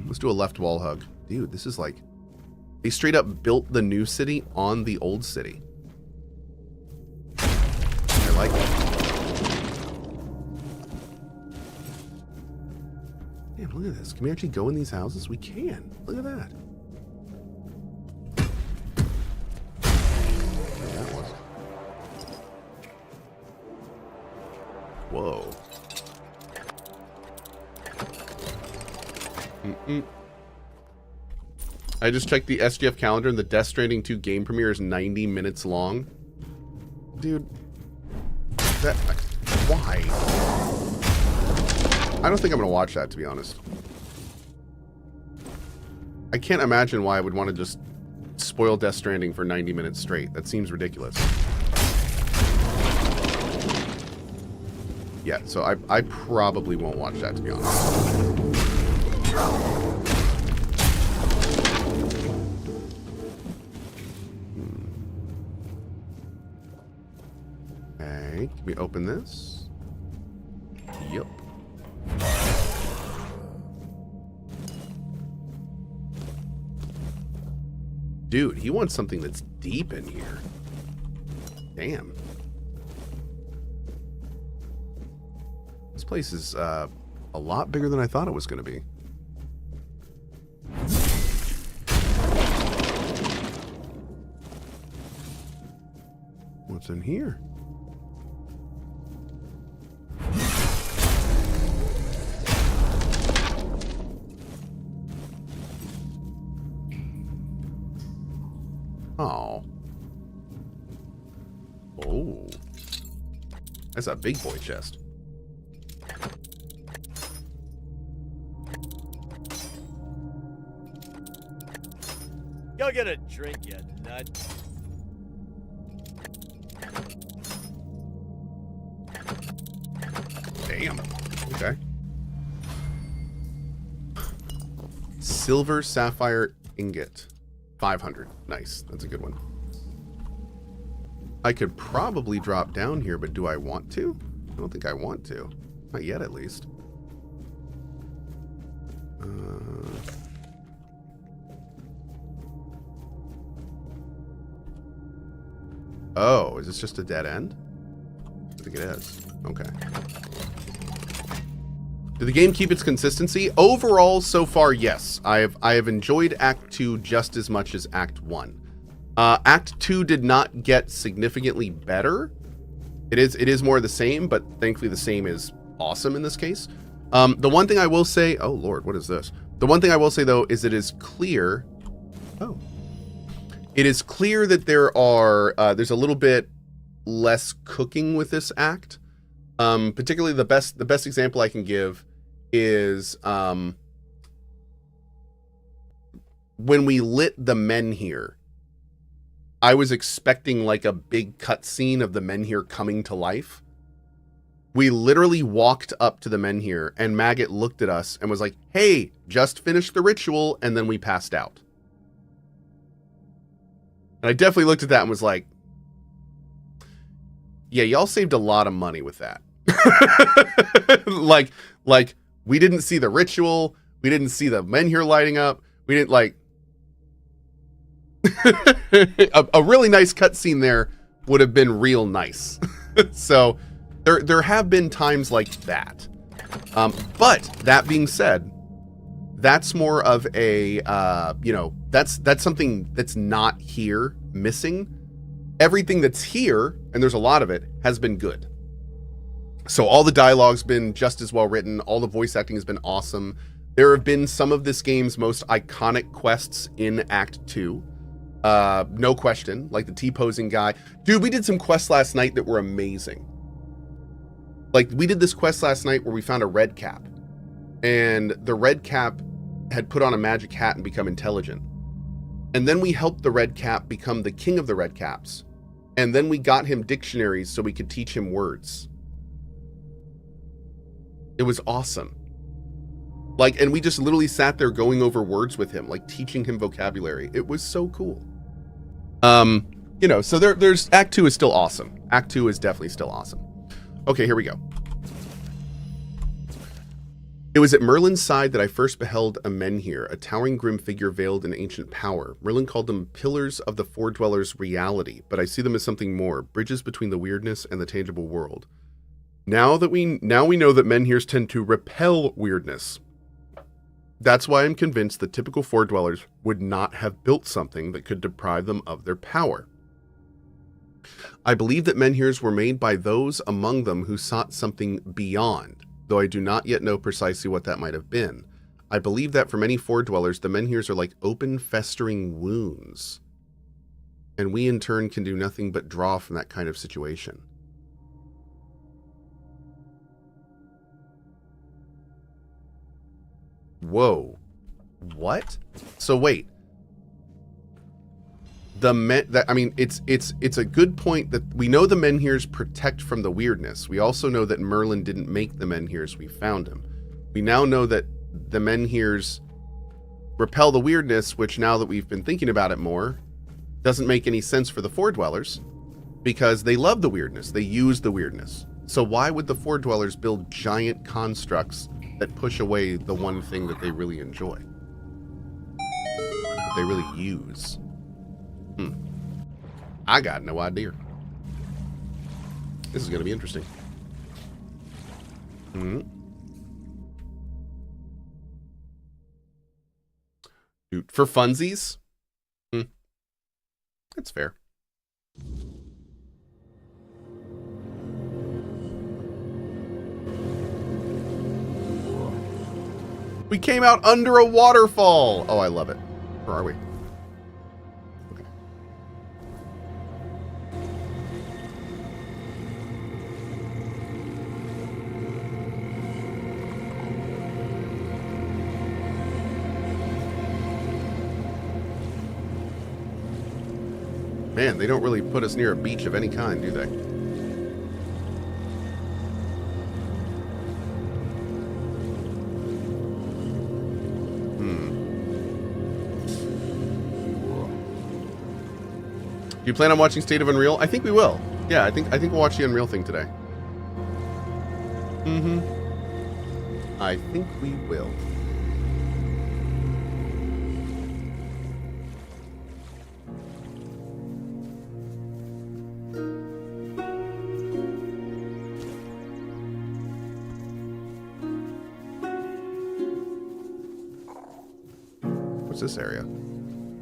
Let's do a left wall hug. Dude, this is like... They straight up built the new city on the old city. I like it. Damn, look at this. Can we actually go in these houses? We can. Look at that. That was. Whoa. I just checked the SGF calendar and the Death Stranding 2 game premiere is 90 minutes long. Dude. That... Why? I don't think I'm going to watch that, to be honest. I can't imagine why I would want to just spoil Death Stranding for 90 minutes straight. That seems ridiculous. Yeah, so I probably won't watch that, to be honest. Okay, can we open this? Yep. Dude, he wants something that's deep in here. Damn. This place is a lot bigger than I thought it was going to be. What's in here? Oh. Oh. That's a big boy chest. Go get a drink, you nut. Damn. Okay. Silver sapphire ingot. 500. Nice. That's a good one. I could probably drop down here, but do I want to? I don't think I want to. Not yet, at least. Oh, is this just a dead end? I think it is. Okay. Did the game keep its consistency? Overall, so far, yes. I have enjoyed Act 2 just as much as Act 1. Act 2 did not get significantly better. It is more of the same, but thankfully the same is awesome in this case. The one thing I will say... Oh, Lord, what is this? The one thing I will say, though, is it is clear... Oh. It is clear that there's a little bit less cooking with this act. Particularly the best example I can give is when we lit the men here. I was expecting like a big cutscene of the men here coming to life. We literally walked up to the men here and Maggot looked at us and was like, "Hey, just finished the ritual," and then we passed out. And I definitely looked at that and was like, yeah, y'all saved a lot of money with that. like we didn't see the ritual. We didn't see the men here lighting up. We didn't like a really nice cutscene there would have been real nice. So there have been times like that. But that being said, that's more of a, that's something that's not here missing. Everything that's here, and there's a lot of it, has been good. So all the dialogue's been just as well written. All the voice acting has been awesome. There have been some of this game's most iconic quests in Act 2. No question. Like the T-posing guy. Dude, we did some quests last night that were amazing. Like, we did this quest last night where we found a red cap. And the red cap had put on a magic hat and become intelligent. And then we helped the red cap become the king of the red caps. And then we got him dictionaries so we could teach him words. It was awesome. Like, and we just literally sat there going over words with him, like teaching him vocabulary. It was so cool. So there's Act 2 is still awesome. Act 2 is definitely still awesome. Okay, here we go. It was at Merlin's side that I first beheld a menhir, a towering grim figure veiled in ancient power. Merlin called them pillars of the Four Dwellers' reality, but I see them as something more, bridges between the weirdness and the tangible world. Now we know that menhirs tend to repel weirdness. That's why I'm convinced the typical Four Dwellers would not have built something that could deprive them of their power. I believe that menhirs were made by those among them who sought something beyond, though I do not yet know precisely what that might have been. I believe that for many Four Dwellers, the menhirs are like open, festering wounds, and we in turn can do nothing but draw from that kind of situation. Whoa. What? So wait. It's a good point that we know the menhirs protect from the weirdness. We also know that Merlin didn't make the menhirs. We found him. We now know that the menhirs repel the weirdness, which now that we've been thinking about it more, doesn't make any sense for the Four Dwellers because they love the weirdness. They use the weirdness. So why would the Four Dwellers build giant constructs that push away the one thing that they really enjoy? That they really use? I got no idea. This is going to be interesting. Dude, for funsies? That's fair. We came out under a waterfall. Oh, I love it. Where are we? Okay. Man, they don't really put us near a beach of any kind, do they? Do you plan on watching State of Unreal? I think we will. Yeah, I think we'll watch the Unreal thing today. I think we will. What's this area?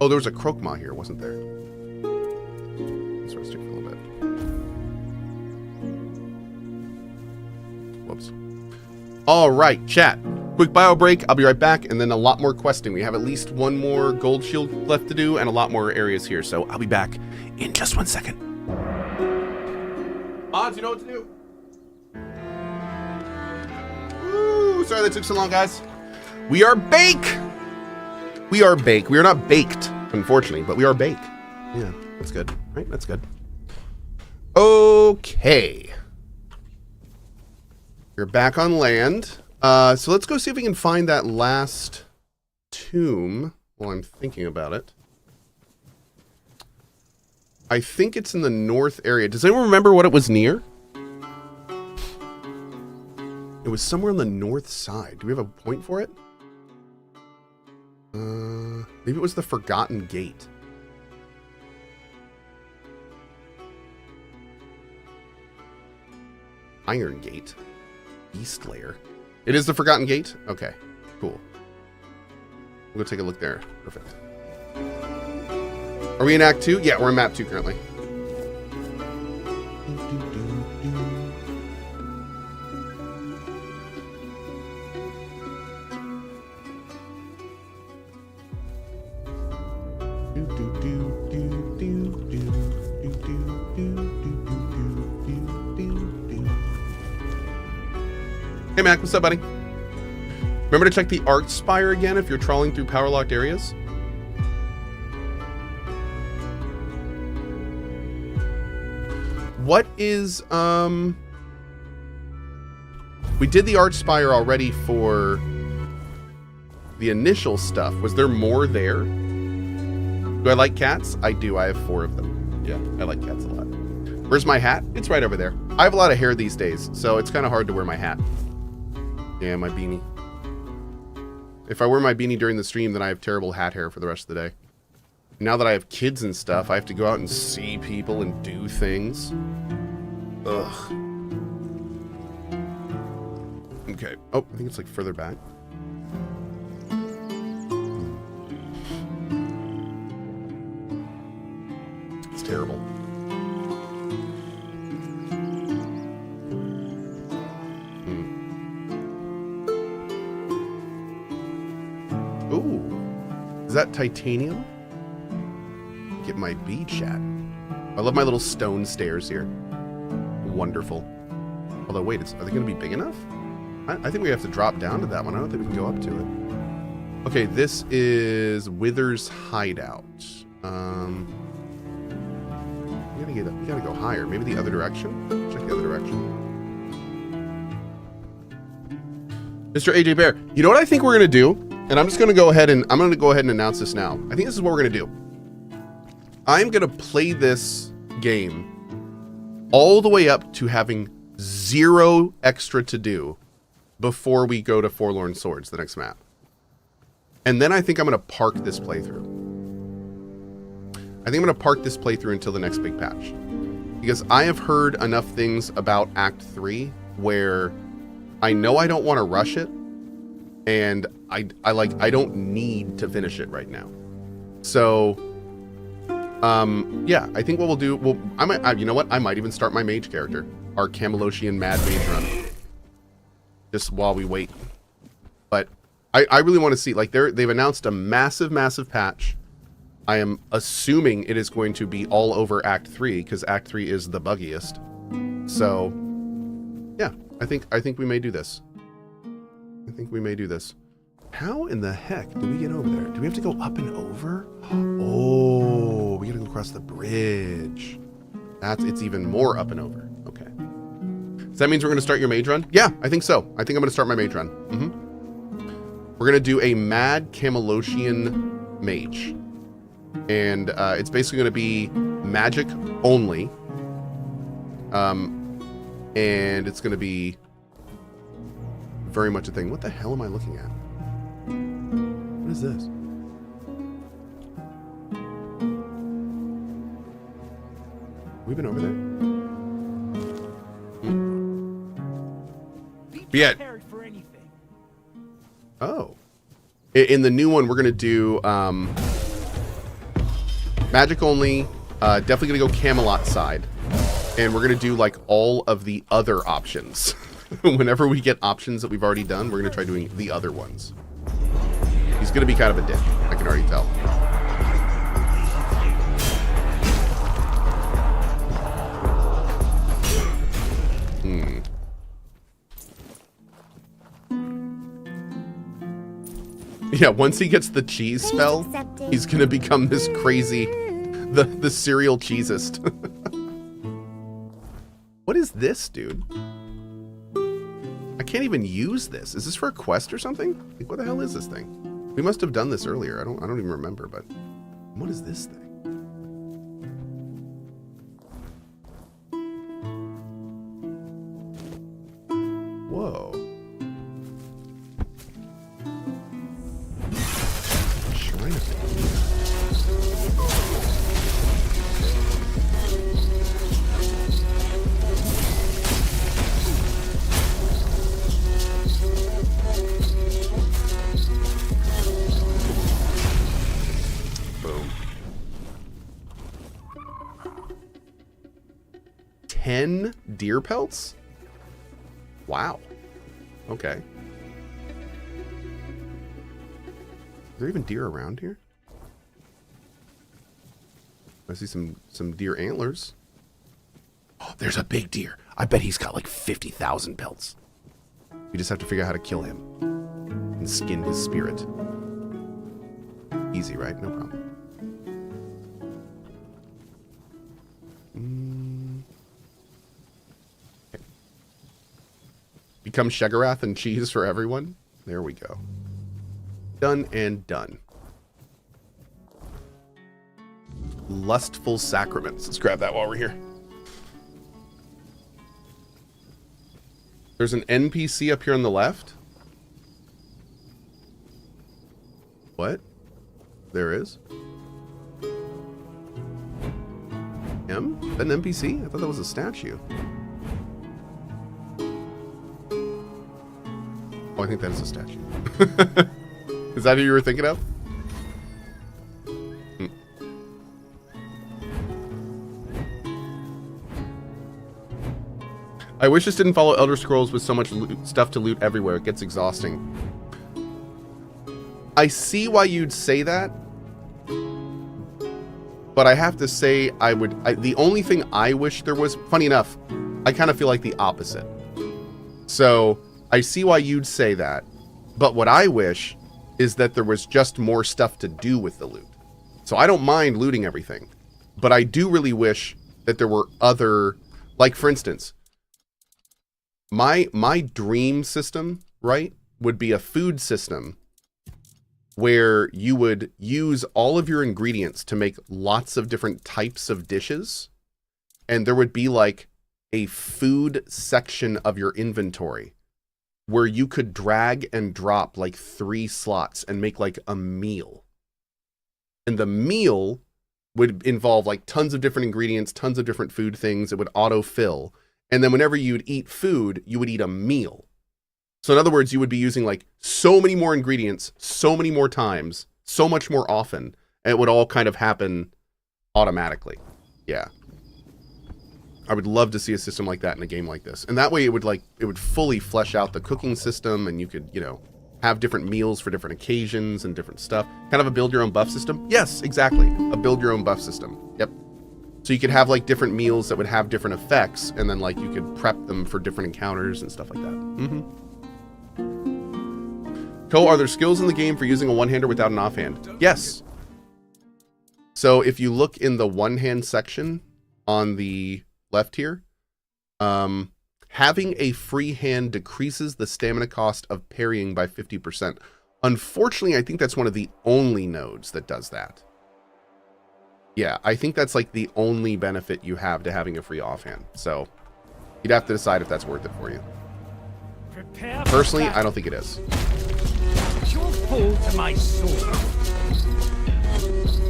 Oh, there was a Croakma here, wasn't there? Let's rest here for a little bit. Whoops. All right, chat. Quick bio break. I'll be right back, and then a lot more questing. We have at least one more gold shield left to do, and a lot more areas here. So I'll be back in just 1 second. Odds, you know what to do. Ooh, sorry that took so long, guys. We are bake. We are bake. We are not baked, unfortunately, but we are bake. Yeah, that's good. Right? That's good. Okay. We're back on land. So let's go see if we can find that last tomb while I'm thinking about it. I think it's in the north area. Does anyone remember what it was near? It was somewhere on the north side. Do we have a point for it? Maybe it was the Forgotten Gate. Iron Gate. East Layer. It is the Forgotten Gate? Okay, cool. We'll go take a look there. Perfect. Are we in Act 2? Yeah, we're in Map 2 currently. Hey Mac, what's up, buddy? Remember to check the Arch Spire again if you're trawling through power-locked areas. What is, we did the Arch Spire already for the initial stuff. Was there more there? Do I like cats? I do. I have 4 of them. Yeah, I like cats a lot. Where's my hat? It's right over there. I have a lot of hair these days, so it's kind of hard to wear my hat. Yeah, my beanie. If I wear my beanie during the stream, then I have terrible hat hair for the rest of the day. Now that I have kids and stuff, I have to go out and see people and do things. Ugh. Okay. Oh, I think it's like further back. It's terrible. Ooh. Is that titanium? Get my bead chat. I love my little stone stairs here. Wonderful. Although, wait, are they going to be big enough? I think we have to drop down to that one. I don't think we can go up to it. Okay, this is Wither's Hideout. We gotta go higher. Maybe the other direction? Check the other direction. Mr. AJ Bear, you know what I think we're gonna do? And I'm gonna go ahead and announce this now. I think this is what we're gonna do. I'm gonna play this game all the way up to having 0 extra to do before we go to Forlorn Swords, the next map. And then I think I'm gonna park this playthrough. I think I'm gonna park this playthrough until the next big patch. Because I have heard enough things about Act 3 where I know I don't want to rush it, and I don't need to finish it right now. So yeah, I think what we'll do, you know what? I might even start my mage character, our Camelosian Mad Mage run, just while we wait. But I really want to see, like, they've announced a massive patch. I am assuming it is going to be all over Act 3 because Act 3 is the buggiest. So yeah, I think we may do this. I think we may do this. How in the heck do we get over there? Do we have to go up and over? Oh, we gotta go across the bridge. It's even more up and over. Okay. So that means we're gonna start your mage run? Yeah, I think so. I think I'm gonna start my mage run. We're gonna do a Mad Camelosian Mage. And it's basically gonna be magic only. And it's gonna be very much a thing. What the hell am I looking at? What is this? We've been over there. Be prepared for anything. Oh. In the new one, we're gonna do magic only. Definitely gonna go Camelot side. And we're gonna do like all of the other options. Whenever we get options that we've already done, we're gonna try doing the other ones. He's gonna be kind of a dick, I can already tell. Yeah, once he gets the cheese spell, he's gonna become this crazy, the serial cheesist. What is this, dude? I can't even use this. Is this for a quest or something? Like, what the hell is this thing? We must have done this earlier. I don't even remember, but what is this thing? Whoa. Shrine of Boom. 10 deer pelts? Wow. Okay. Is there even deer around here? I see some deer antlers. Oh, there's a big deer. I bet he's got like 50,000 pelts. We just have to figure out how to kill him and skin his spirit. Easy, right? No problem. Okay. Become Shegarath and cheese for everyone. There we go. Done and done. Lustful sacraments. Let's grab that while we're here. There's an NPC up here on the left. What? There is? Him? Is that an NPC? I thought that was a statue. Oh, I think that is a statue. Is that who you were thinking of? Hmm. I wish this didn't follow Elder Scrolls with so much stuff to loot everywhere. It gets exhausting. I see why you'd say that. But I have to say, the only thing I wish there was, funny enough, I kind of feel like the opposite. So, I see why you'd say that. But what I wish is that there was just more stuff to do with the loot. So I don't mind looting everything. But I do really wish that there were other, like for instance, my dream system, right, would be a food system where you would use all of your ingredients to make lots of different types of dishes. And there would be like a food section of your inventory where you could drag and drop like 3 slots and make like a meal. And the meal would involve like tons of different ingredients, tons of different food things. It would auto-fill. And then whenever you'd eat food, you would eat a meal. So in other words, you would be using like so many more ingredients, so many more times, so much more often, and it would all kind of happen automatically. Yeah. I would love to see a system like that in a game like this. And that way it would fully flesh out the cooking system, and you could, you know, have different meals for different occasions and different stuff. Kind of a build your own buff system. Yes, exactly. A build your own buff system. Yep. So you could have like different meals that would have different effects, and then like you could prep them for different encounters and stuff like that. Mm-hmm. Cohh, are there skills in the game for using a one-hander without an offhand? Yes. So if you look in the one-hand section on the left here, having a free hand decreases the stamina cost of parrying by 50%. Unfortunately, I think that's one of the only nodes that does that. Yeah, I think that's like the only benefit you have to having a free offhand. So you'd have to decide if that's worth it for you. Personally, I don't think it is. You'll fall to my sword.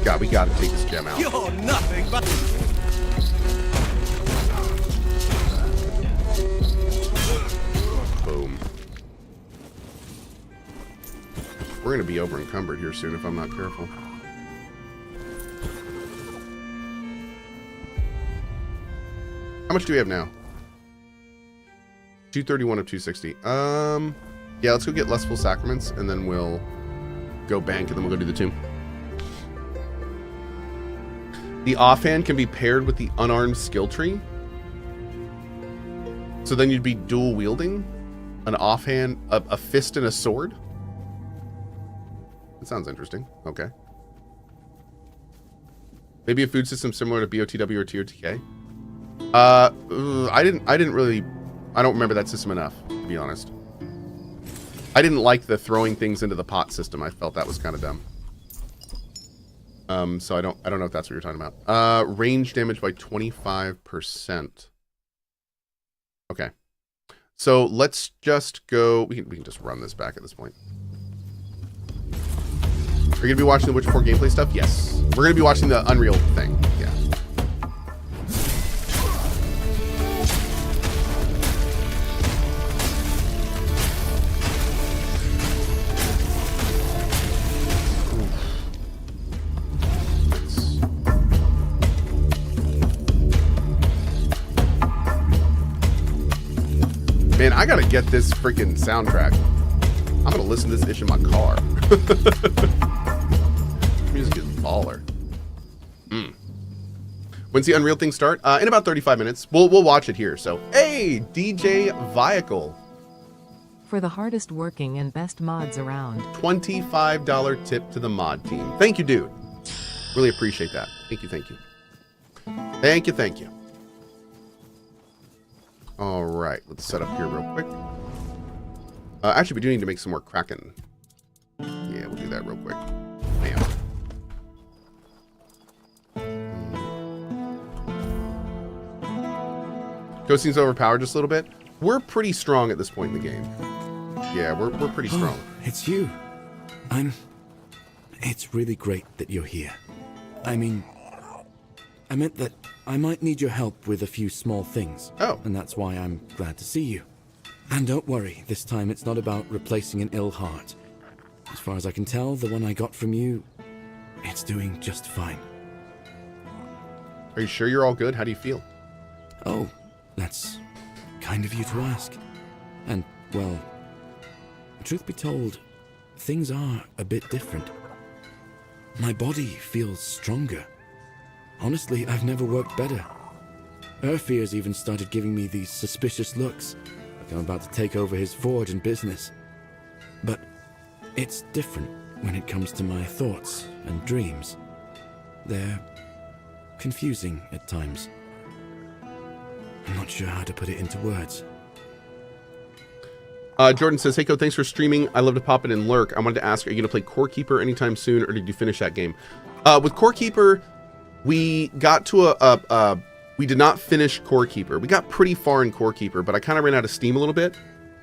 God, we gotta take this gem out. You're nothing but... Boom. We're gonna be over encumbered here soon if I'm not careful. How much do we have now? 231 of 260. Yeah, let's go get Lustful Sacraments, and then we'll go bank, and then we'll go do the tomb. The offhand can be paired with the unarmed skill tree. So then you'd be dual wielding an offhand, a fist and a sword. That sounds interesting. Okay. Maybe a food system similar to BOTW or TOTK. I don't remember that system enough, to be honest. I didn't like the throwing things into the pot system. I felt that was kind of dumb. So I don't know if that's what you're talking about. Range damage by 25%. Okay. So let's just go. We can just run this back at this point. Are you gonna be watching the Witcher 4 gameplay stuff? Yes. We're gonna be watching the Unreal thing. Yeah. Man, I gotta get this freaking soundtrack. I'm gonna listen to this ish in my car. Music is baller. When's the Unreal thing start? In about 35 minutes. We'll watch it here. So, hey, DJ Vehicle. For the hardest working and best mods around. $25 tip to the mod team. Thank you, dude. Really appreciate that. Thank you, thank you. Thank you, thank you. All right, let's set up here real quick. Actually, we do need to make some more Kraken. Yeah, we'll do that real quick. Bam. Cohh seems overpowered just a little bit. We're pretty strong at this point in the game. Yeah, we're pretty strong. Oh, it's you. I'm It's really great that you're here. I mean, I meant that I might need your help with a few small things. Oh. And that's why I'm glad to see you. And don't worry, this time it's not about replacing an ill heart. As far as I can tell, the one I got from you, it's doing just fine. Are you sure you're all good? How do you feel? Oh, that's kind of you to ask. And, well, truth be told, things are a bit different. My body feels stronger. Honestly, I've never worked better. Urfear's even started giving me these suspicious looks, like I'm about to take over his forge and business. But it's different when it comes to my thoughts and dreams. They're confusing at times. I'm not sure how to put it into words. Jordan says, hey, Cohh, thanks for streaming. I love to pop in and lurk. I wanted to ask, are you going to play Core Keeper anytime soon, or did you finish that game? With Core Keeper, we got to we did not finish Core Keeper. We got pretty far in Core Keeper, but I kind of ran out of steam a little bit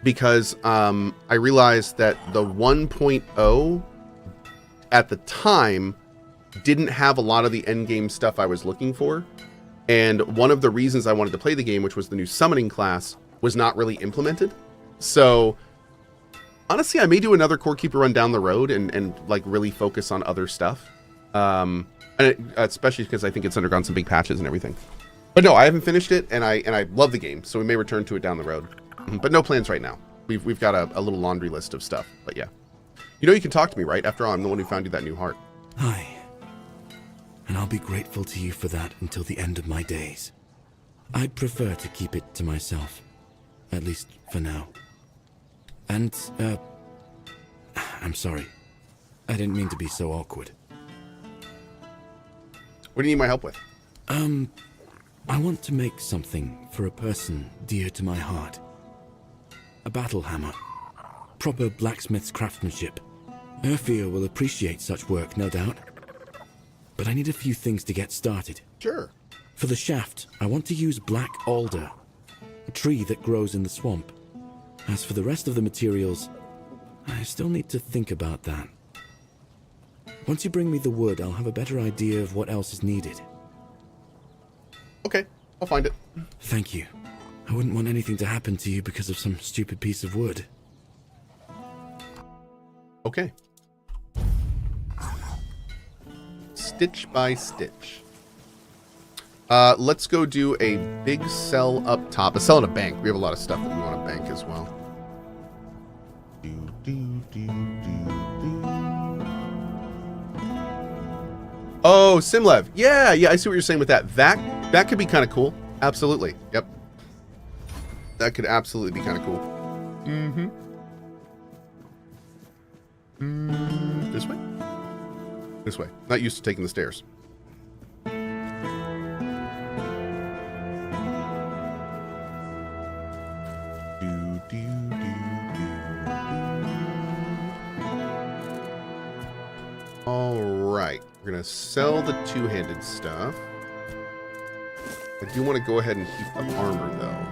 because I realized that the 1.0 at the time didn't have a lot of the end game stuff I was looking for. And one of the reasons I wanted to play the game, which was the new summoning class, was not really implemented. So honestly, I may do another Core Keeper run down the road and like really focus on other stuff. Especially because I think it's undergone some big patches and everything. But no, I haven't finished it, and I love the game, so we may return to it down the road. But no plans right now. We've got a little laundry list of stuff. But yeah, you know you can talk to me, right? After all, I'm the one who found you that new heart. Hi. And I'll be grateful to you for that until the end of my days. I'd prefer to keep it to myself, at least for now. And, I'm sorry. I didn't mean to be so awkward. What do you need my help with? I want to make something for a person dear to my heart. A battle hammer. Proper blacksmith's craftsmanship. Urfear will appreciate such work, no doubt. But I need a few things to get started. Sure. For the shaft, I want to use black alder, a tree that grows in the swamp. As for the rest of the materials, I still need to think about that. Once you bring me the wood, I'll have a better idea of what else is needed. Okay, I'll find it. Thank you. I wouldn't want anything to happen to you because of some stupid piece of wood. Okay. Stitch by stitch. Let's go do a big sell up top. A sell in a bank. We have a lot of stuff that we want to bank as well. Oh, Simlev. Yeah, I see what you're saying with that. That could be kind of cool. Absolutely. Yep. That could absolutely be kind of cool. This way? This way. Not used to taking the stairs. All right. We're going to sell the two-handed stuff. I do want to go ahead and keep the armor, though.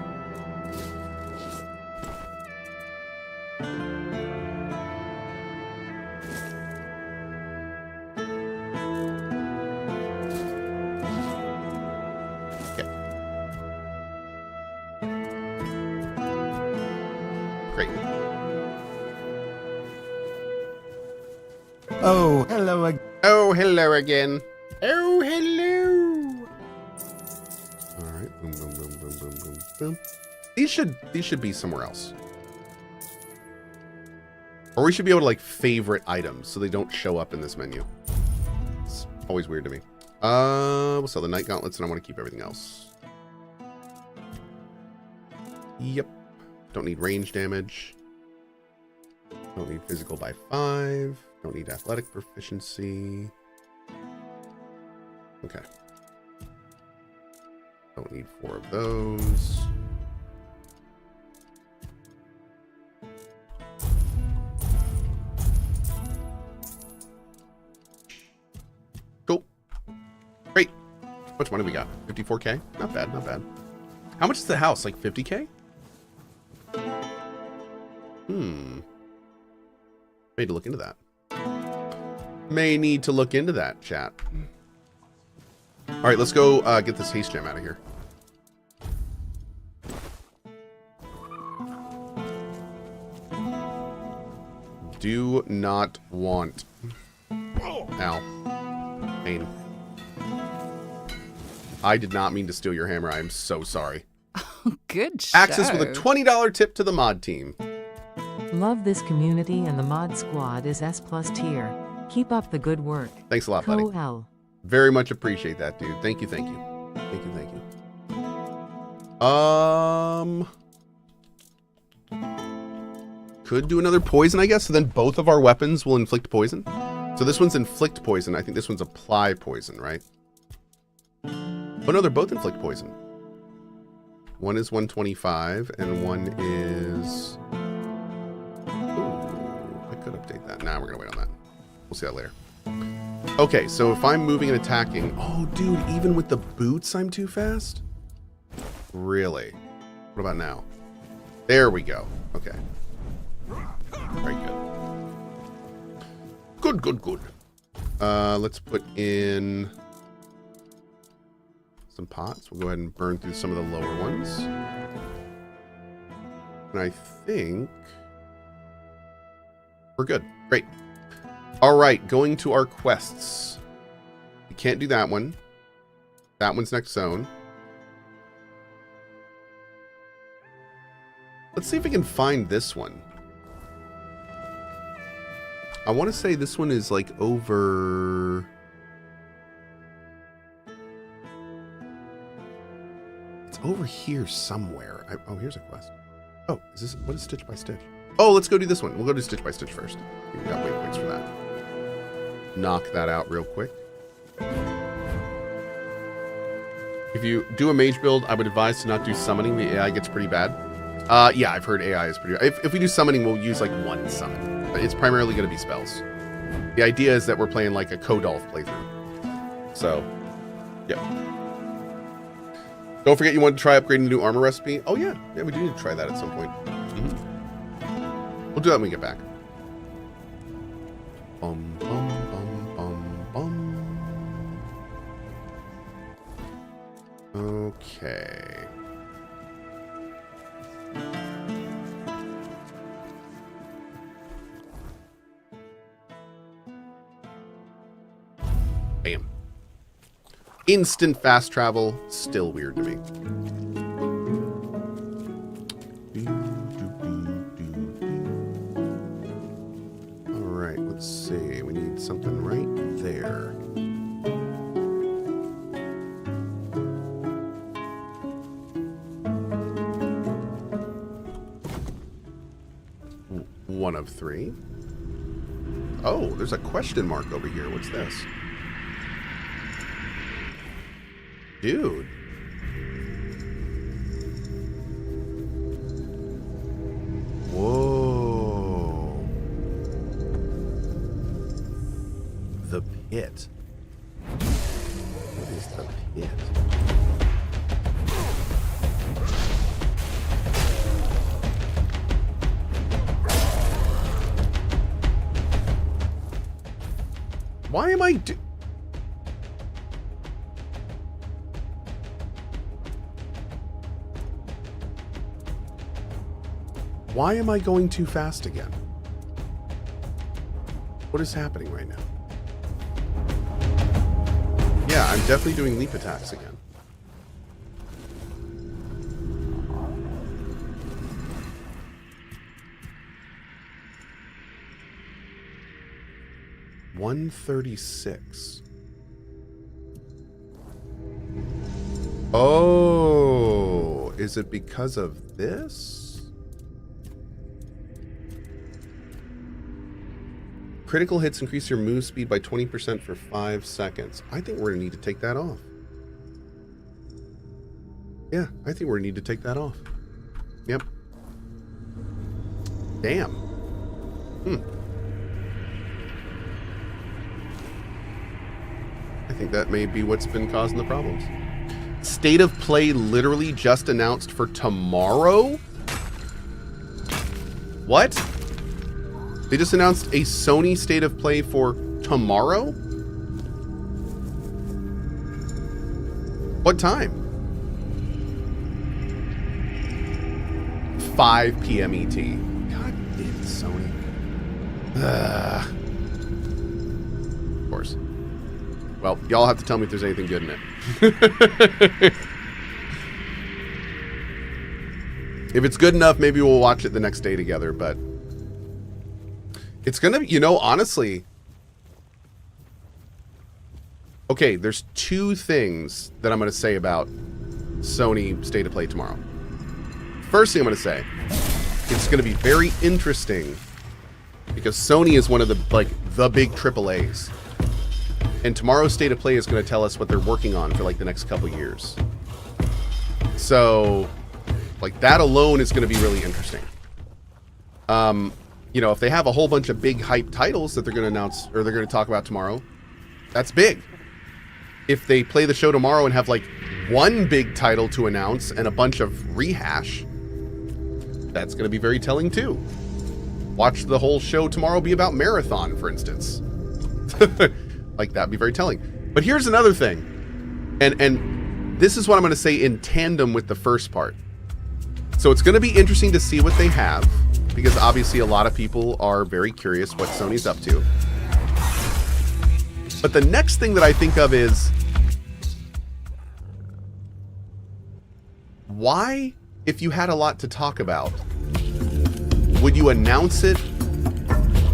Oh, hello again. Oh, hello again. Oh, hello. All right. Boom, boom, boom, boom, boom, boom, boom. These should be somewhere else. Or we should be able to like favorite items so they don't show up in this menu. It's always weird to me. We'll sell the night gauntlets and I want to keep everything else. Yep. Don't need range damage. Don't need physical by 5. Don't need athletic proficiency. Okay. Don't need 4 of those. Cool. Great. How much money we got? 54K? Not bad, not bad. How much is the house? Like 50K? Need to look into that. May need to look into that, chat. All right, let's go get this haste gem out of here. Do not want. Ow. Pain. I did not mean to steal your hammer. I am so sorry. Good show. Access with a $20 tip to the mod team. Love this community and the mod squad is S+ tier. Keep up the good work. Thanks a lot, buddy. Cohh. Very much appreciate that, dude. Thank you, thank you. Thank you, thank you. Could do another poison, I guess. So then both of our weapons will inflict poison. So this one's inflict poison. I think this one's apply poison, right? Oh no, they're both inflict poison. One is 125 and one is... Ooh, I could update that. Nah, we're gonna wait on that. We'll see that later. Okay, so if I'm moving and attacking... Oh, dude, even with the boots, I'm too fast? Really? What about now? There we go. Okay. Very good. Good, good, good. Let's put in some pots. We'll go ahead and burn through some of the lower ones. And I think we're good. Great. All right, going to our quests. We can't do that one. That one's next zone. Let's see if we can find this one. I want to say this one is like over... It's over here somewhere. Oh, here's a quest. Oh, is this... What is Stitch by Stitch? Oh, let's go do this one. We'll go do Stitch by Stitch first. We got waypoints for that. Knock that out real quick. If you do a mage build, I would advise to not do summoning. The AI gets pretty bad. Yeah, I've heard AI is pretty bad. If we do summoning, we'll use like one summon. It's primarily going to be spells. The idea is that we're playing like a Cohh playthrough. So, yeah. Don't forget you want to try upgrading the new armor recipe. Oh yeah, yeah, we do need to try that at some point. We'll do that when we get back. Bum, bum, bum, bum, bum. Okay. Bam. Instant fast travel, still weird to me. Alright, let's see. We need something right there. One of three. Oh, there's a question mark over here. What's this? Dude. Whoa. The pit. What is the pit? Why am I Why am I going too fast again? What is happening right now? Yeah, I'm definitely doing leap attacks again. $136. Oh, is it because of this? Critical hits increase your move speed by 20% for 5 seconds. I think we're going to need to take that off. Yeah, I think we're going to need to take that off. Yep. Damn. I think that may be what's been causing the problems. State of play literally just announced for tomorrow? What? They just announced a Sony State of Play for tomorrow? What time? 5 p.m. ET. God damn it, Sony. Of course. Well, y'all have to tell me if there's anything good in it. If it's good enough, maybe we'll watch it the next day together, but it's gonna, you know, honestly. Okay, there's two things that I'm gonna say about Sony State of Play tomorrow. First thing I'm gonna say, it's gonna be very interesting because Sony is one of the, like, the big AAAs. And tomorrow's State of Play is gonna tell us what they're working on for, like, the next couple years. So, like, that alone is going to be really interesting. You know, if they have a whole bunch of big hype titles that they're going to announce or they're going to talk about tomorrow, that's big. If they play the show tomorrow and have, like, one big title to announce and a bunch of rehash, that's going to be very telling too. Watch the whole show tomorrow be about Marathon, for instance. Like, that'd be very telling. But here's another thing. And this is what I'm going to say in tandem with the first part. So it's going to be interesting to see what they have, because obviously a lot of people are very curious what Sony's up to. But the next thing that I think of is, why, if you had a lot to talk about, would you announce it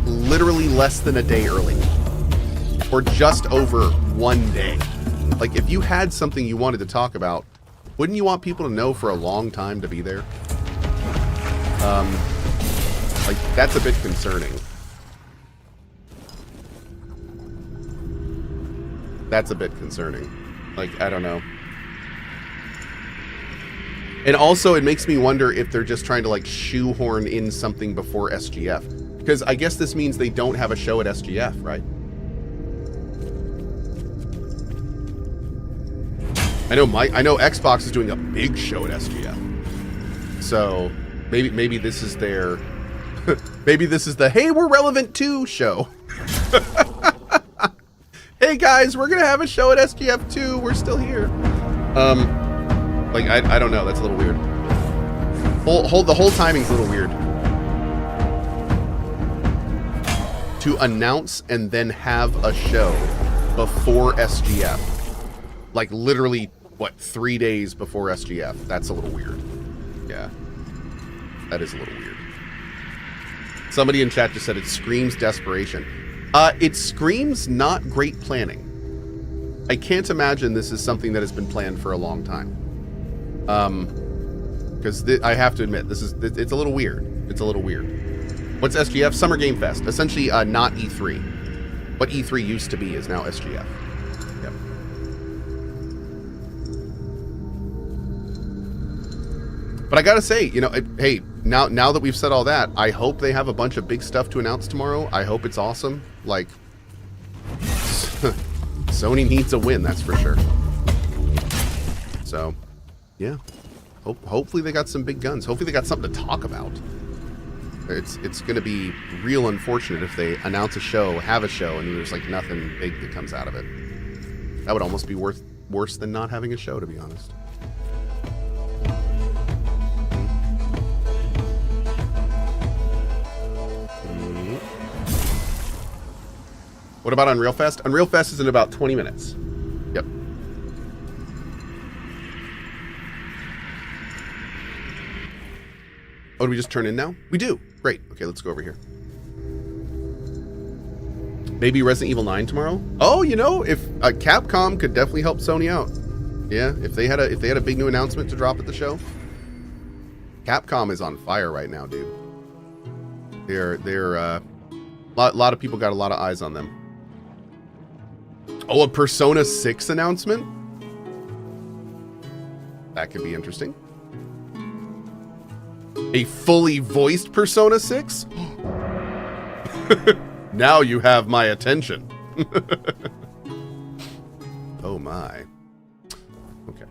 literally less than a day early? Or just over one day? Like, if you had something you wanted to talk about, wouldn't you want people to know for a long time to be there? Like, that's a bit concerning. That's a bit concerning. Like, I don't know. And also, it makes me wonder if they're just trying to, like, shoehorn in something before SGF. Because I guess this means they don't have a show at SGF, right? I know Xbox is doing a big show at SGF. So maybe this is their maybe this is the "Hey, we're relevant too" show. Hey guys, we're gonna have a show at SGF too. We're still here. Like, I don't know. That's a little weird. The whole timing's a little weird. To announce and then have a show before SGF. Like, literally, what, 3 days before SGF? That's a little weird. Yeah. That is a little weird. Somebody in chat just said it screams desperation. It screams not great planning. I can't imagine this is something that has been planned for a long time. Because I have to admit, it's a little weird. It's a little weird. What's SGF? Summer Game Fest. Essentially, not E3. What E3 used to be is now SGF. Yep. But I gotta say, you know, hey, now that we've said all that, I hope they have a bunch of big stuff to announce tomorrow. I hope it's awesome. Like, Sony needs a win, that's for sure. So, yeah. Hopefully they got some big guns. Hopefully they got something to talk about. It's going to be real unfortunate if they announce a show, have a show, and there's like nothing big that comes out of it. That would almost be worse than not having a show, to be honest. What about Unreal Fest? Unreal Fest is in about 20 minutes. Yep. Oh, do we just turn in now? We do. Great. Okay, let's go over here. Maybe Resident Evil 9 tomorrow? Oh, you know, if Capcom could definitely help Sony out. Yeah, if they had a big new announcement to drop at the show. Capcom is on fire right now, dude. They're a lot of people got a lot of eyes on them. Oh, a Persona 6 announcement? That could be interesting. A fully voiced Persona 6? Now you have my attention. Oh my. Okay.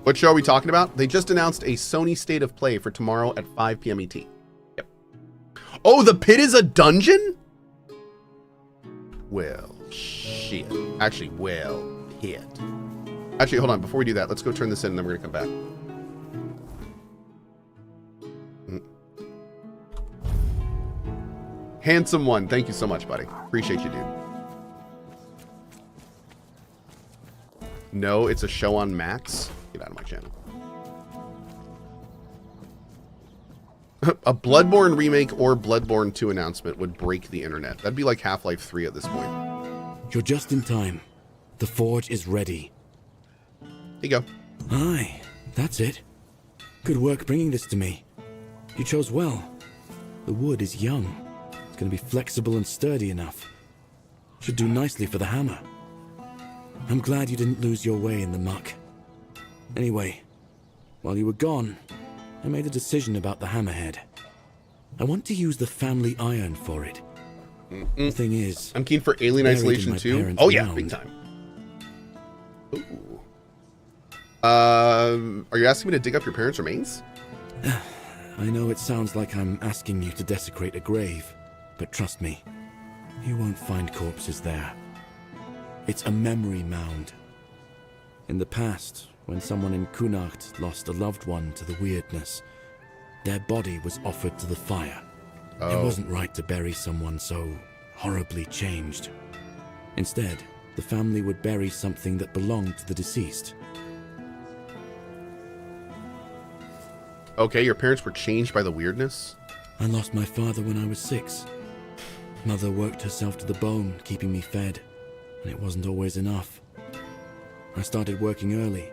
What show are we talking about? They just announced a Sony State of Play for tomorrow at 5 p.m. ET. Yep. Oh, the pit is a dungeon? Well, shit. Actually, well, hit. Actually, hold on. Before we do that, let's go turn this in and then we're going to come back. Handsome one. Thank you so much, buddy. Appreciate you, dude. No, it's a show on Max. Get out of my channel. A Bloodborne remake or Bloodborne 2 announcement would break the internet. That'd be like Half-Life 3 at this point. You're just in time. The forge is ready. Here you go. Aye, that's it. Good work bringing this to me. You chose well. The wood is young. It's going to be flexible and sturdy enough. Should do nicely for the hammer. I'm glad you didn't lose your way in the muck. Anyway, while you were gone, I made a decision about the hammerhead. I want to use the family iron for it. The thing is, I'm keen for Alien buried in Isolation my 2. parents' Oh yeah, mound. big time. Ooh. Are you asking me to dig up your parents' remains? I know it sounds like I'm asking you to desecrate a grave, but trust me, you won't find corpses there. It's a memory mound. In the past, when someone in Connacht lost a loved one to the weirdness, their body was offered to the fire. Oh. It wasn't right to bury someone so horribly changed. Instead, the family would bury something that belonged to the deceased. Okay, your parents were changed by the weirdness? I lost my father when I was 6. Mother worked herself to the bone, keeping me fed, and it wasn't always enough. I started working early,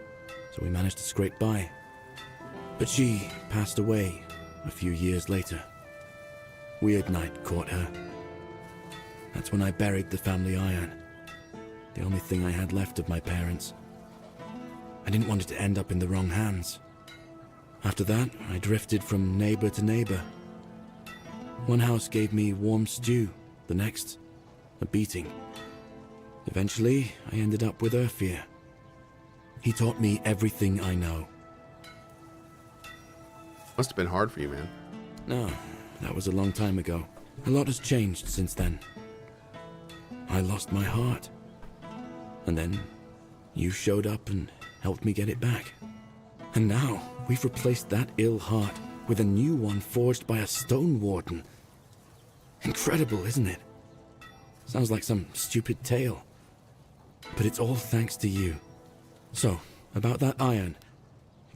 so we managed to scrape by. But she passed away a few years later. Weird night caught her. That's when I buried the family iron. The only thing I had left of my parents. I didn't want it to end up in the wrong hands. After that, I drifted from neighbor to neighbor. One house gave me warm stew, the next, a beating. Eventually, I ended up with Urfir. He taught me everything I know. Must have been hard for you, man. No, that was a long time ago. A lot has changed since then. I lost my heart. And then, you showed up and helped me get it back. And now, we've replaced that ill heart with a new one forged by a stone warden. Incredible, isn't it? Sounds like some stupid tale. But it's all thanks to you. So, about that iron,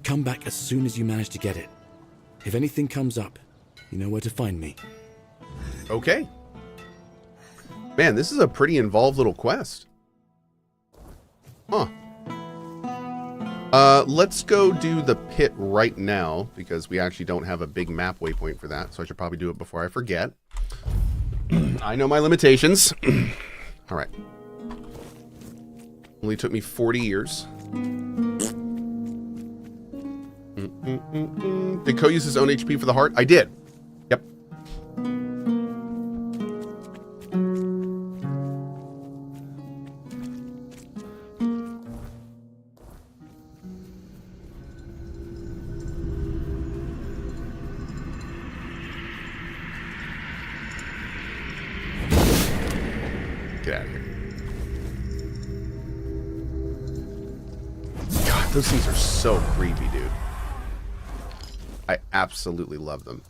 come back as soon as you manage to get it. If anything comes up, you know where to find me. Okay. Man, this is a pretty involved little quest. Huh. Let's go do the pit right now, because we actually don't have a big map waypoint for that, so I should probably do it before I forget. I know my limitations. All right. Only took me 40 years. Did Cohh use his own HP for the heart? I did. Yep. Get out of here. God, those things are so creepy, dude. I absolutely love them.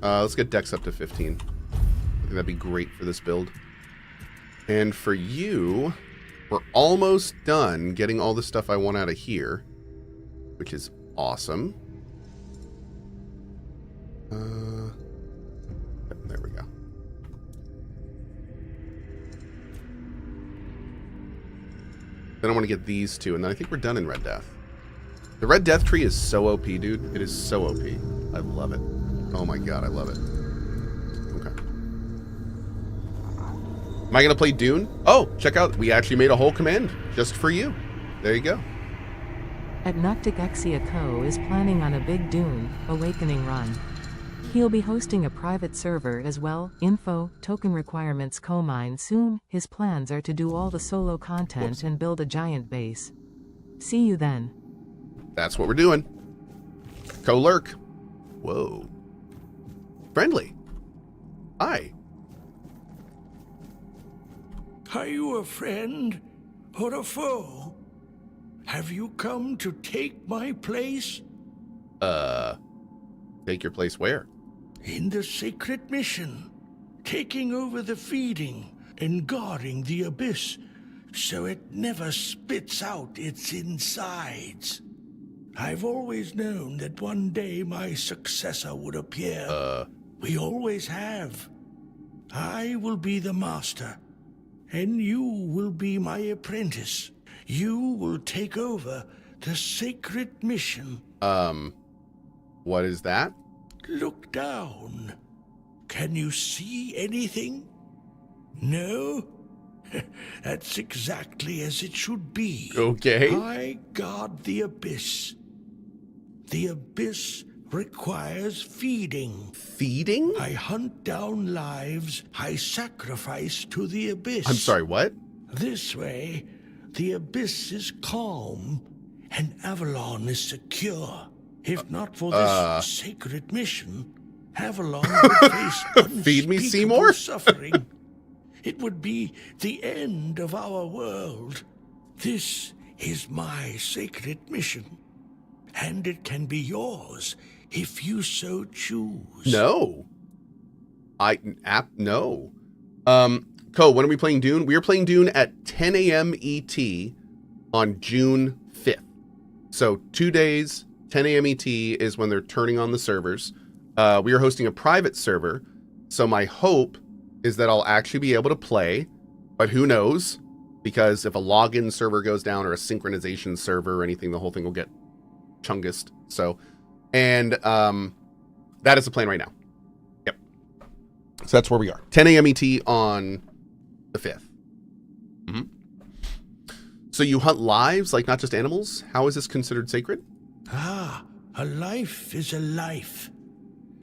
Let's get Dex up to 15. I think that'd be great for this build. And for you, we're almost done getting all the stuff I want out of here, which is awesome. There we go. Then I want to get these two, and then I think we're done in Red Death. The Red Death tree is so OP, dude. It is so OP. I love it. Oh my god, I love it. Okay. Am I going to play Dune? Oh, check out. We actually made a whole command just for you. There you go. At Noctic Cohh is planning on a big Dune Awakening run. He'll be hosting a private server as well. Info, token requirements Cohh mine soon. His plans are to do all the solo content and build a giant base. See you then. That's what we're doing. Cohh lurk. Whoa. Friendly. Hi. Are you a friend or a foe? Have you come to take my place? Take your place where? In the sacred mission, taking over the feeding and guarding the abyss so it never spits out its insides. I've always known that one day my successor would appear. We always have. I will be the master, and you will be my apprentice. You will take over the sacred mission. What is that? Look down. Can you see anything? No? That's exactly as it should be. Okay. I guard the abyss. The abyss requires feeding. Feeding? I hunt down lives I sacrifice to the abyss. I'm sorry, what? This way, the abyss is calm and Avalon is secure. If not for this sacred mission, Avalon would face Feed me, unspeakable Seymour? suffering. It would be the end of our world. This is my sacred mission, and it can be yours if you so choose. No. No. Cohh, when are we playing Dune? We are playing Dune at 10 a.m. ET on June 5th. So 2 days, 10 a.m. ET is when they're turning on the servers. We are hosting a private server, so my hope is that I'll actually be able to play, but who knows? Because if a login server goes down or a synchronization server or anything, the whole thing will get chungused. So, and that is the plan right now. Yep. So that's where we are. 10 a.m. ET on the 5th. Mm-hmm. So you hunt lives, like not just animals? How is this considered sacred? Ah, a life is a life.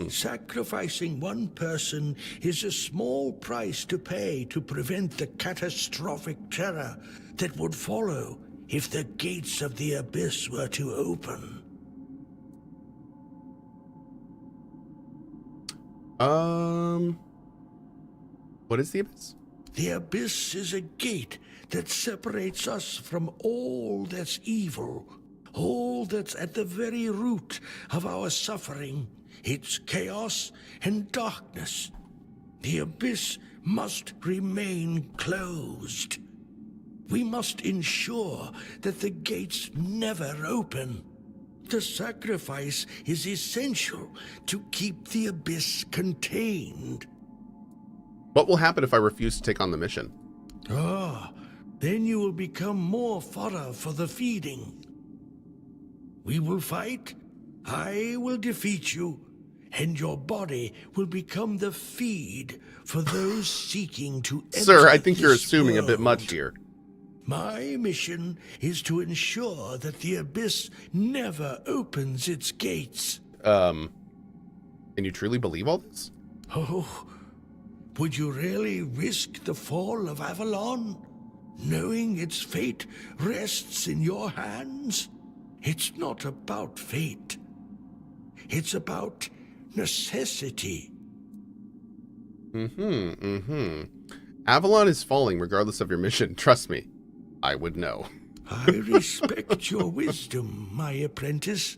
Sacrificing one person is a small price to pay to prevent the catastrophic terror that would follow if the gates of the abyss were to open. What is the abyss? The abyss is a gate that separates us from all that's evil, all that's at the very root of our suffering. It's chaos and darkness. The abyss must remain closed. We must ensure that the gates never open. The sacrifice is essential to keep the abyss contained. What will happen if I refuse to take on the mission? Then you will become more fodder for the feeding. We will fight. I will defeat you. And your body will become the feed for those seeking to enter Sir, I think you're this assuming a bit world. much here. My mission is to ensure that the abyss never opens its gates. And you truly believe all this? Oh, would you really risk the fall of Avalon, knowing its fate rests in your hands? It's not about fate. It's about necessity. Avalon is falling regardless of your mission. Trust me, I would know. I respect your wisdom, my apprentice.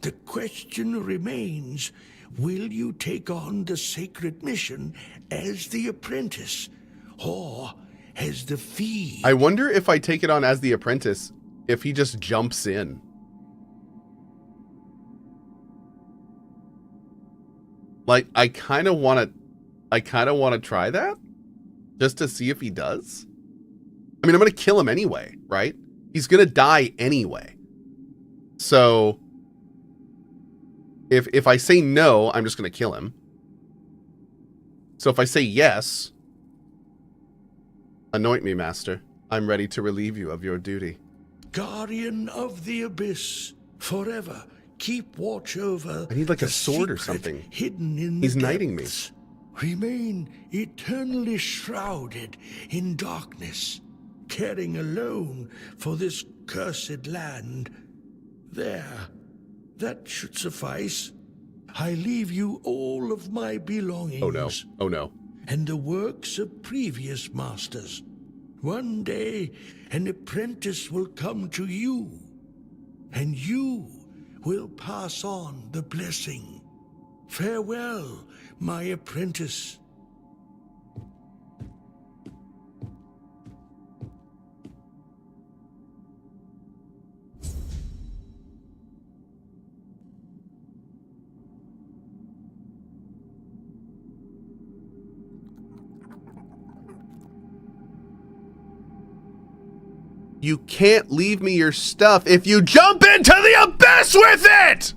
The question remains, will you take on the sacred mission as the apprentice, or as the feed? I wonder if I take it on as the apprentice, if he just jumps in. Like, I kind of want to try that just to see if he does. I mean, I'm going to kill him anyway, right? He's going to die anyway. So if I say no, I'm just going to kill him. So if I say yes, anoint me, master. I'm ready to relieve you of your duty. Guardian of the abyss, forever. Keep watch over. I need like a the sword or secret something. Hidden in He's the knighting me. depths. Remain eternally shrouded in darkness, caring alone for this cursed land. There, that should suffice. I leave you all of my belongings. Oh no. Oh no. And the works of previous masters. One day, an apprentice will come to you, and you will pass on the blessing. Farewell, my apprentice. You can't leave me your stuff if you jump into the abyss with it!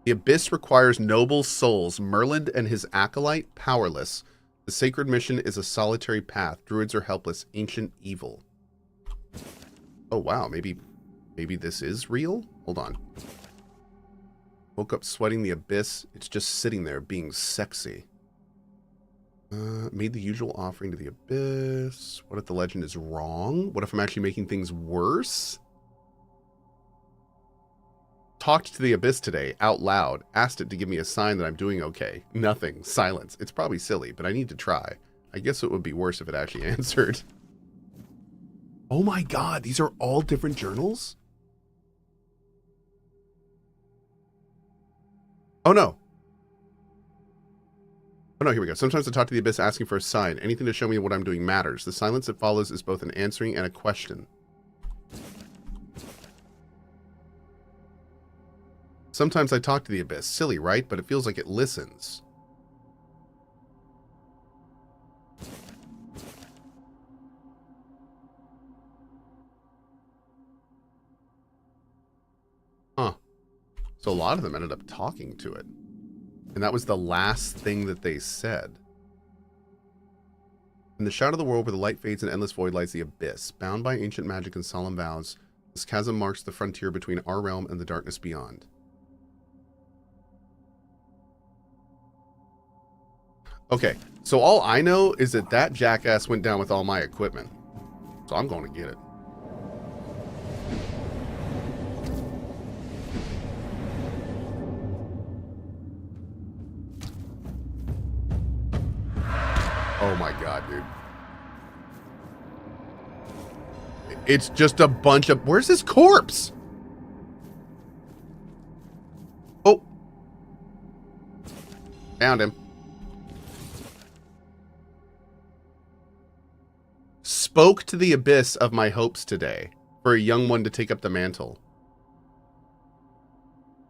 The abyss requires noble souls, Merlin and his acolyte powerless. The sacred mission is a solitary path. Druids are helpless, ancient evil. Oh wow, maybe this is real? Hold on. Woke up sweating the abyss. It's just sitting there being sexy. Made the usual offering to the abyss. What if the legend is wrong? What if I'm actually making things worse? Talked to the abyss today, out loud. Asked it to give me a sign that I'm doing okay. Nothing. Silence. It's probably silly, but I need to try. I guess it would be worse if it actually answered. Oh my god, these are all different journals? Oh no. Oh no, here we go. Sometimes I talk to the abyss asking for a sign. Anything to show me what I'm doing matters. The silence that follows is both an answering and a question. Sometimes I talk to the abyss. Silly, right? But it feels like it listens. Huh. So a lot of them ended up talking to it. And that was the last thing that they said. In the shadow of the world where the light fades and endless void lies the abyss. Bound by ancient magic and solemn vows, this chasm marks the frontier between our realm and the darkness beyond. Okay, so all I know is that that jackass went down with all my equipment. So I'm going to get it. Oh my god, dude. It's just a bunch of... Where's his corpse? Oh. Found him. Spoke to the abyss of my hopes today. For a young one to take up the mantle.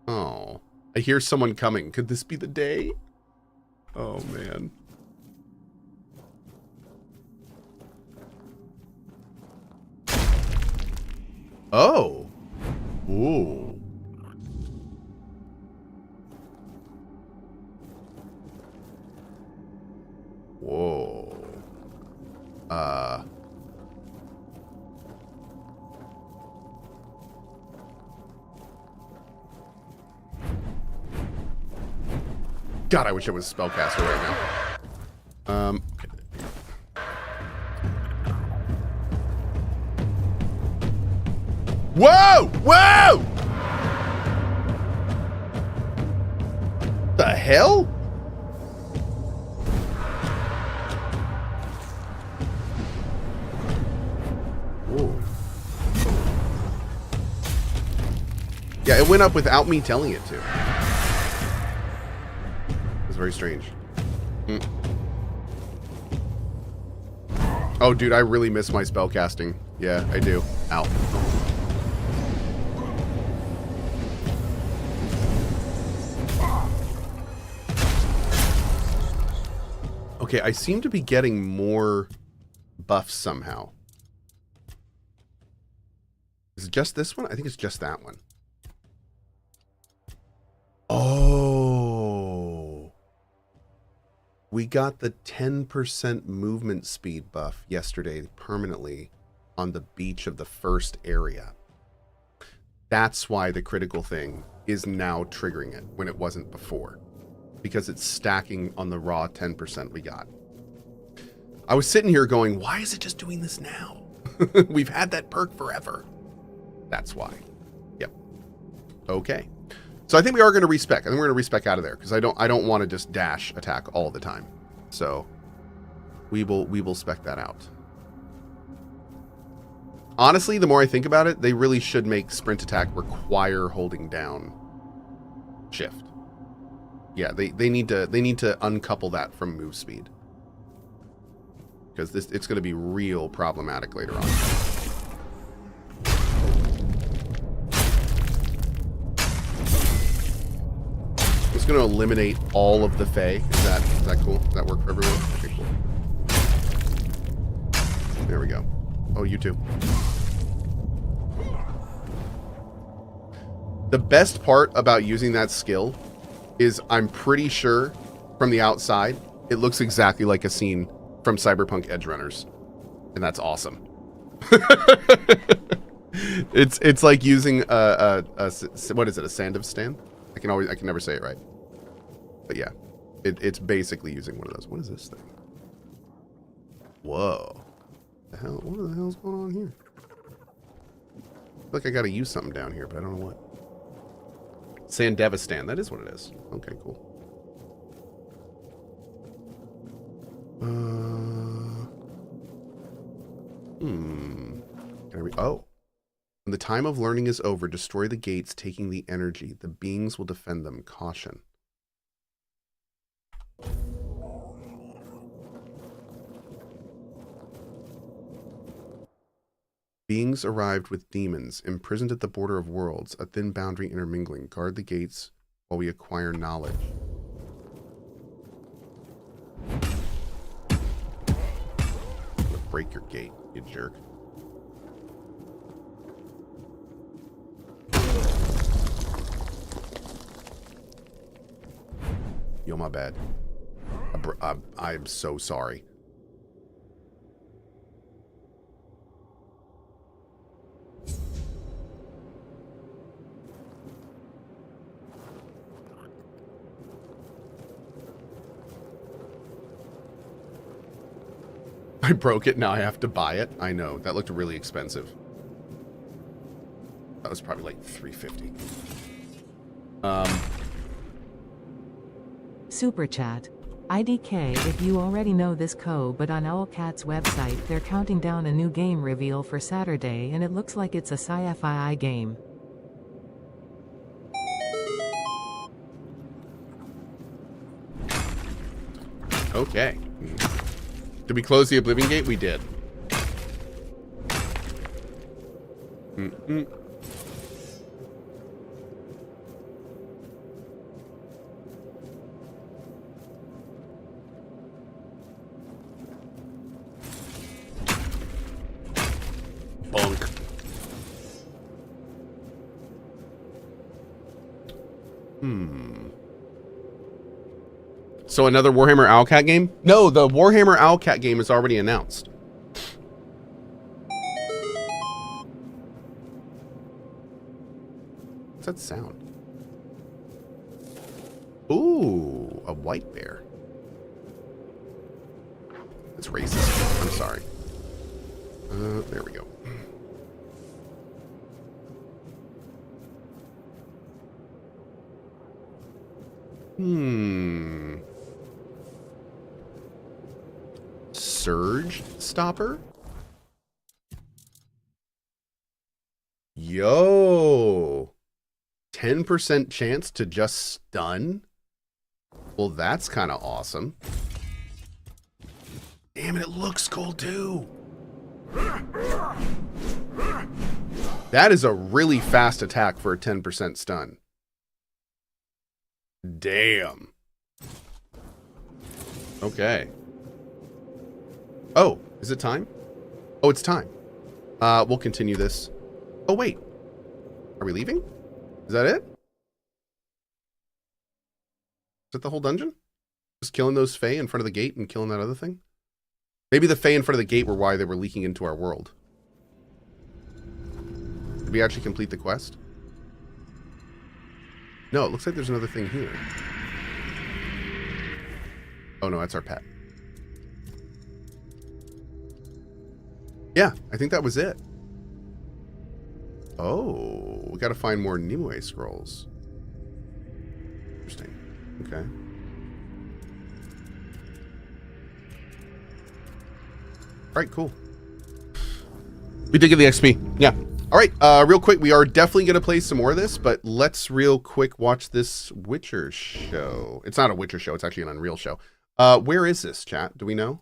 Oh. I hear someone coming. Could this be the day? Oh, man. Oh. Ooh. Whoa. God, I wish I was a spellcaster right now. Okay. Whoa! Whoa! The hell? Whoa. Yeah, it went up without me telling it to. It's very strange. Oh, dude, I really miss my spellcasting. Yeah, I do. Ow. Okay, I seem to be getting more buffs somehow. Is it just this one? I think it's just that one. Oh. We got the 10% movement speed buff yesterday permanently on the beach of the first area. That's why the critical thing is now triggering it when it wasn't before. because it's stacking on the raw 10% we got. I was sitting here going, why is it just doing this now? We've had that perk forever. That's why. Yep. Okay. So I think we are going to respec. I think we're going to respec out of there because I don't want to just dash attack all the time. So we will spec that out. Honestly, the more I think about it, they really should make sprint attack require holding down shift. Yeah, they need to uncouple that from move speed. Because it's going to be real problematic later on. It's going to eliminate all of the Fae. Is that cool? Does that work for everyone? Okay, cool. There we go. Oh, you too. The best part about using that skill is I'm pretty sure from the outside, it looks exactly like a scene from Cyberpunk Edge Runners. And that's awesome. It's like using what is it, a sand of stand? I can never say it right. But yeah, it's basically using one of those. What is this thing? Whoa. What the hell's going on here? I feel like I gotta use something down here, but I don't know what. Sandevistan, that is what it is. Okay, cool. Oh. When the time of learning is over, destroy the gates, taking the energy. The beings will defend them. Caution. Beings arrived with demons, imprisoned at the border of worlds, a thin boundary intermingling. Guard the gates while we acquire knowledge. I'm gonna break your gate, you jerk. Yo, my bad. I'm so sorry. I broke it, now I have to buy it. I know, that looked really expensive. That was probably like $350. Super chat. IDK, if you already know this Cohh, but on Owlcat's website they're counting down a new game reveal for Saturday and it looks like it's a sci-fi game. Okay. Did we close the Oblivion Gate? We did. Bunk. So another Warhammer Owlcat game? No, the Warhammer Owlcat game is already announced. What's that sound? Ooh, a white bear. That's racist. I'm sorry. There we go. Surge stopper? Yo. 10% chance to just stun? Well, that's kind of awesome. Damn it, it looks cool too. That is a really fast attack for a 10% stun. Damn. Okay. Oh, is it time? Oh, it's time. We'll continue this. Oh, wait. Are we leaving? Is that it? Is that the whole dungeon? Just killing those Fae in front of the gate and killing that other thing? Maybe the Fae in front of the gate were why they were leaking into our world. Did we actually complete the quest? No, it looks like there's another thing here. Oh no, that's our pet. Yeah, I think that was it. Oh, we got to find more Nimue scrolls. Interesting. Okay. All right, cool. We did get the XP. Yeah. All right, real quick, we are definitely going to play some more of this, but let's real quick watch this Witcher show. It's not a Witcher show. It's actually an Unreal show. Where is this, chat? Do we know?